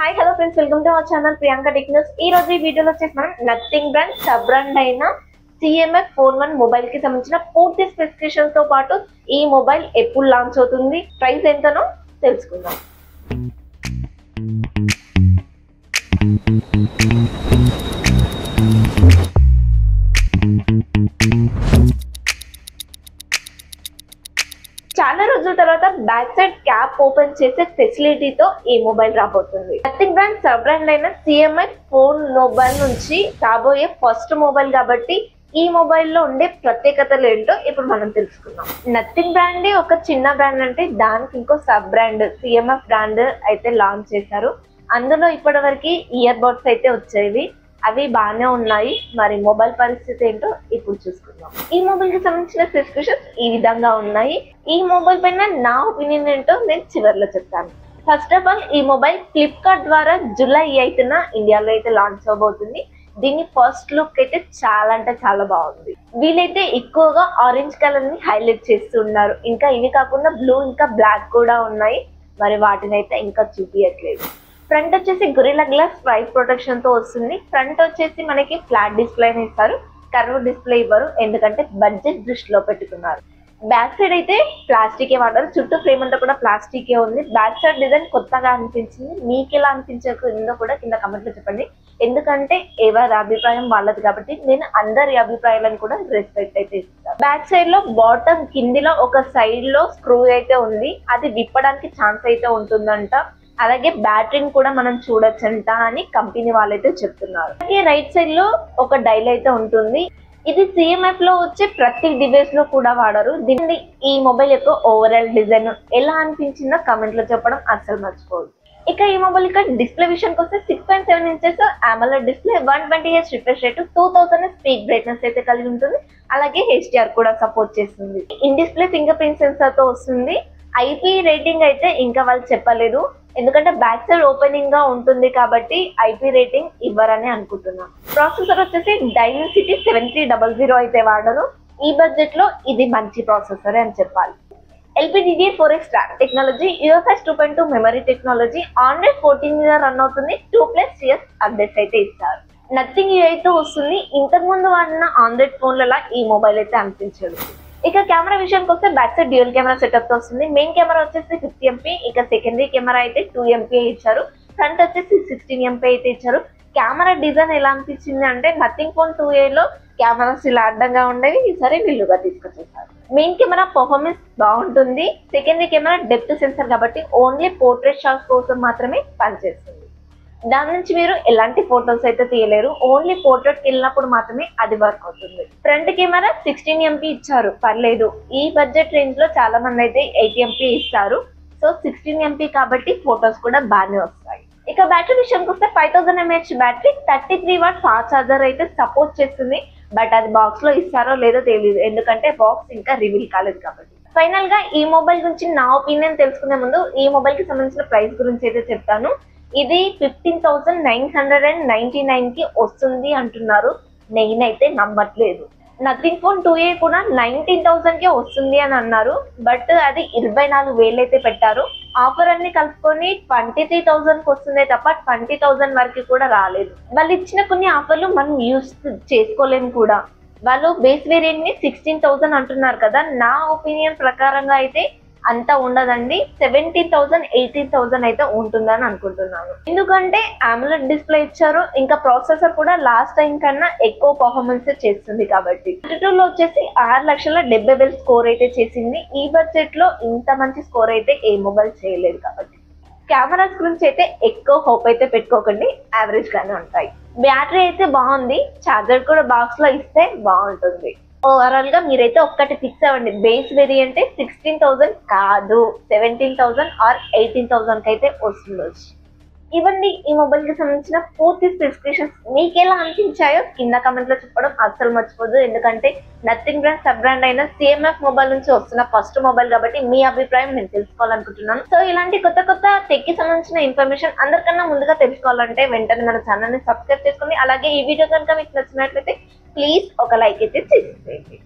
Hi hello friends, welcome to our channel Priyanka tech news. ఈ రోజు ఈ వీడియోలో వచ్చేసి మనం నథింగ్ బ్రాండ్ సబ్ బ్రాండ్ అయిన CMF Phone 1 మొబైల్ కి సంబంధించిన పూర్తి స్పెసిఫికేషన్స్ తో పాటు ఈ మొబైల్ ఎప్పుడు లాంచ్ అవుతుంది, ప్రైస్ ఎంతనో తెలుసుకుందాం. చాలా రోజుల తర్వాత బ్యాక్ సైడ్ క్యాప్ ఓపెన్ చేసే ఫెసిలిటీతో ఈ మొబైల్ రాబోతుంది. నథింగ్ బ్రాండ్ సబ్ బ్రాండ్ అయిన CMF Phone మొబైల్ నుంచి రాబోయే ఫస్ట్ మొబైల్ కాబట్టి ఈ మొబైల్ లో ఉండే ప్రత్యేకతలు ఏంటో ఇప్పుడు మనం తెలుసుకుందాం. నథింగ్ బ్రాండ్ ఒక చిన్న బ్రాండ్ అంటే దానికి ఇంకో సబ్ బ్రాండ్ CMF బ్రాండ్ అయితే లాంచ్ చేశారు. అందులో ఇప్పటి వరకు ఇయర్ బడ్స్ అయితే వచ్చేవి, అవి బాగానే ఉన్నాయి. మరి మొబైల్ పరిస్థితి ఏంటో ఇప్పుడు చూసుకుందాం. ఈ మొబైల్ కి సంబంధించిన స్పెసిఫికేషన్స్ ఈ విధంగా ఉన్నాయి. ఈ మొబైల్ పైన నా ఒపీనియన్ ఏంటో నేను చివరిలో చెప్తాను. ఫస్ట్ ఆఫ్ ఆల్, ఈ మొబైల్ ఫ్లిప్కార్ట్ ద్వారా జూలై 8న ఇండియాలో అయితే లాంచ్ అవబోతుంది. దీని ఫస్ట్ లుక్ అయితే చాలా అంటే చాలా బాగుంది. వీళ్ళైతే ఎక్కువగా ఆరెంజ్ కలర్ ని హైలైట్ చేస్తున్నారు. ఇంకా ఇవి కాకుండా బ్లూ ఇంకా బ్లాక్ కూడా ఉన్నాయి. మరి వాటిని అయితే ఇంకా చూపించట్లేదు. ఫ్రంట్ వచ్చేసి గొరిల్లా గ్లాస్ స్ట్రైప్ ప్రొటెక్షన్ తో వస్తుంది. ఫ్రంట్ వచ్చేసి మనకి ఫ్లాట్ డిస్ప్లే ఇస్తారు, కర్వ్ డిస్ప్లే ఇవ్వరు, ఎందుకంటే బడ్జెట్ దృష్టిలో పెట్టుకున్నారు. బ్యాక్ సైడ్ అయితే ప్లాస్టికే వాడారు, చుట్టూ ఫ్రేమ్ అంతా కూడా ప్లాస్టికే ఉంది. బ్యాక్ సైడ్ డిజైన్ కొత్తగా అనిపించింది. మీకు ఎలా అనిపించకుందో కూడా కింద కమెంట్ లో చెప్పండి, ఎందుకంటే ఎవరి అభిప్రాయం వాళ్ళది కాబట్టి నేను అందరి అభిప్రాయాలను కూడా రెస్పెక్ట్ అయితే ఇస్తాను. బ్యాక్ సైడ్ లో బాటమ్ కిందిలో ఒక సైడ్ లో స్క్రూ అయితే ఉంది, అది విప్పడానికి ఛాన్స్ అయితే ఉంటుందంట. అలాగే బ్యాటరీని కూడా మనం చూడొచ్చంట అని కంపెనీ వాళ్ళైతే చెప్తున్నారు. అలాగే రైట్ సైడ్ లో ఒక డైల్ అయితే ఉంటుంది. ఇది CMF లో వచ్చే ప్రతి డివైస్ లో కూడా వాడరు. దీన్ని ఈ మొబైల్ యొక్క ఓవరాల్ డిజైన్ ఎలా అనిపించిందో కమెంట్ లో చెప్పడం అస్సలు మర్చిపోదు. ఇక ఈ మొబైల్ యొక్క డిస్ప్లే విషయానికి వస్తే 6.7 inches AMOLED display, 120Hz refresh rate, 2000 speed brightness అయితే కలిగి ఉంటుంది. అలాగే HDR కూడా సపోర్ట్ చేస్తుంది. In display finger print censor తో వస్తుంది. IP రేటింగ్ అయితే ఇంకా వాళ్ళు చెప్పలేదు, ఎందుకంటే బ్యాక్ సైడ్ ఓపెనింగ్ గా ఉంటుంది కాబట్టి IP రేటింగ్ ఇవ్వరని అనుకుంటున్నాను. ప్రాసెసర్ వచ్చేసి Dimensity 7300 అయితే వాడరు. ఈ బడ్జెట్ లో ఇది మంచి ప్రాసెసర్ అని చెప్పాలి. LPDDR4X stock technology, UFS 2.2 memory technology, Android 14 మీద రన్ అవుతుంది. 2+ అప్డేట్స్ అయితే ఇస్తారు. నథింగ్ UI తో వస్తుంది. ఇంతకు ముందు వాడిన Android ఫోన్లలో ఈ మొబైల్ అయితే అనిపించదు. ఇక కెమెరా విషయానికి వస్తే back side dual camera setup తో వస్తుంది. మెయిన్ కెమెరా వచ్చేసి 50 MP, ఇక సెకండరీ కెమెరా అయితే 2 MP ఇచ్చారు. ఫ్రంట్ వచ్చేసి 16 MP అయితే ఇచ్చారు. కెమెరా డిజైన్ ఎలా అనిపించింది అంటే నథింగ్ ఫోన్ 2A లో కెమెరాస్ ఇలా అడ్డంగా ఉండేవి, ఈసారి వీళ్ళుగా తీసుకొచ్చేసారు. మెయిన్ కెమెరా పర్ఫార్మెన్స్ బాగుంటుంది. సెకండరీ కెమెరా డెప్త్ సెన్సర్ కాబట్టి ఓన్లీ పోర్ట్రేట్ షాట్స్ కోసం మాత్రమే పనిచేస్తుంది. దాని నుంచి మీరు ఎలాంటి ఫొటోస్ అయితే తీయలేరు, ఓన్లీ పోర్ట్రేట్ వెళ్ళినప్పుడు మాత్రమే అది వర్క్ అవుతుంది. ఫ్రంట్ కెమెరా 16 MP ఇచ్చారు, పర్లేదు. ఈ బడ్జెట్ రేంజ్ లో చాలా మంది అయితే 8 MP ఇస్తారు. సో 16 MP కాబట్టి ఫొటోస్ కూడా బాగానే వస్తాయి. ఇక బ్యాటరీ విషయానికి వస్తే 5000 mAh battery, 33W fast charger అయితే సపోర్ట్ చేస్తుంది. బట్ అది బాక్స్ లో ఇస్తారో లేదో తెలియదు, ఎందుకంటే బాక్స్ ఇంకా రివీల్ కాలేదు కాబట్టి. ఫైనల్ గా ఈ మొబైల్ గురించి నా ఒపీనియన్ తెలుసుకునే ముందు ఈ మొబైల్ కి సంబంధించిన ప్రైస్ గురించి అయితే చెప్తాను. ఇది 15,999 కి వస్తుంది అంటున్నారు. నేనైతే నమ్మట్లేదు. నథింగ్ ఫోన్ 2A కూడా 19,000 కే వస్తుంది అని అన్నారు. బట్ అది 24,000 అయితే పెట్టారు. ఆఫర్ అన్ని కలుపుకొని 23,000 కి వస్తుందే తప్ప 20,000 వరకు కూడా రాలేదు. వాళ్ళు ఇచ్చిన కొన్ని ఆఫర్లు మనం యూస్ చేసుకోలేము కూడా. వాళ్ళు బేస్ వేరియంట్ ని 16,000 అంటున్నారు కదా, నా ఒపీనియన్ ప్రకారంగా అయితే అంతా ఉండదండి. 17,000 18,000 అయితే ఉంటుందని అనుకుంటున్నాను. ఎందుకంటే AMOLED డిస్ప్లే ఇచ్చారు, ఇంకా ప్రాసెసర్ కూడా లాస్ట్ టైం కన్నా ఎక్కువ పర్ఫార్మెన్స్ చేస్తుంది కాబట్టి. 22 లో వచ్చేసి 6,70,000 స్కోర్ అయితే చేసింది. ఈ బడ్జెట్ లో ఇంత మంచి స్కోర్ అయితే ఏ మొబైల్ చేయలేదు కాబట్టి. కెమెరాస్ గురించి అయితే ఎక్కువ హోప్ అయితే పెట్టుకోకండి, యావరేజ్ గానే ఉంటాయి. బ్యాటరీ అయితే బాగుంది, ఛార్జర్ కూడా బాక్స్ లో ఇస్తే బాగుంటుంది. ఓవరాల్ గా మీరైతే ఒక్కటి ఫిక్స్ అవ్వండి, బేస్ వేరియంట్ 16,000 కాదు 17,000 ఆర్ 18,000 కి అయితే వస్తుంది. ఇవన్నీ ఈ మొబైల్ కి సంబంధించిన పూర్తి స్పెసిఫికేషన్స్ మీకు ఎలా అనిపించాయో కింద కమెంట్ లో చెప్పడం అస్సలు మర్చిపోదు, ఎందుకంటే నథింగ్ బ్రాండ్ సబ్ బ్రాండ్ అయిన CMF మొబైల్ నుంచి వస్తున్న ఫస్ట్ మొబైల్ కాబట్టి మీ అభిప్రాయం నేను తెలుసుకోవాలనుకుంటున్నాను. సో ఇలాంటి కొత్త కొత్త టెక్ కి సంబంధించిన ఇన్ఫర్మేషన్ అందరికన్నా ముందుగా తెలుసుకోవాలంటే వెంటనే మన ఛానల్ ని సబ్స్క్రైబ్ చేసుకోండి. అలాగే ఈ వీడియో కనుక మీకు నచ్చినట్లయితే ప్లీజ్ ఒక లైక్ అయితే చేసేయండి.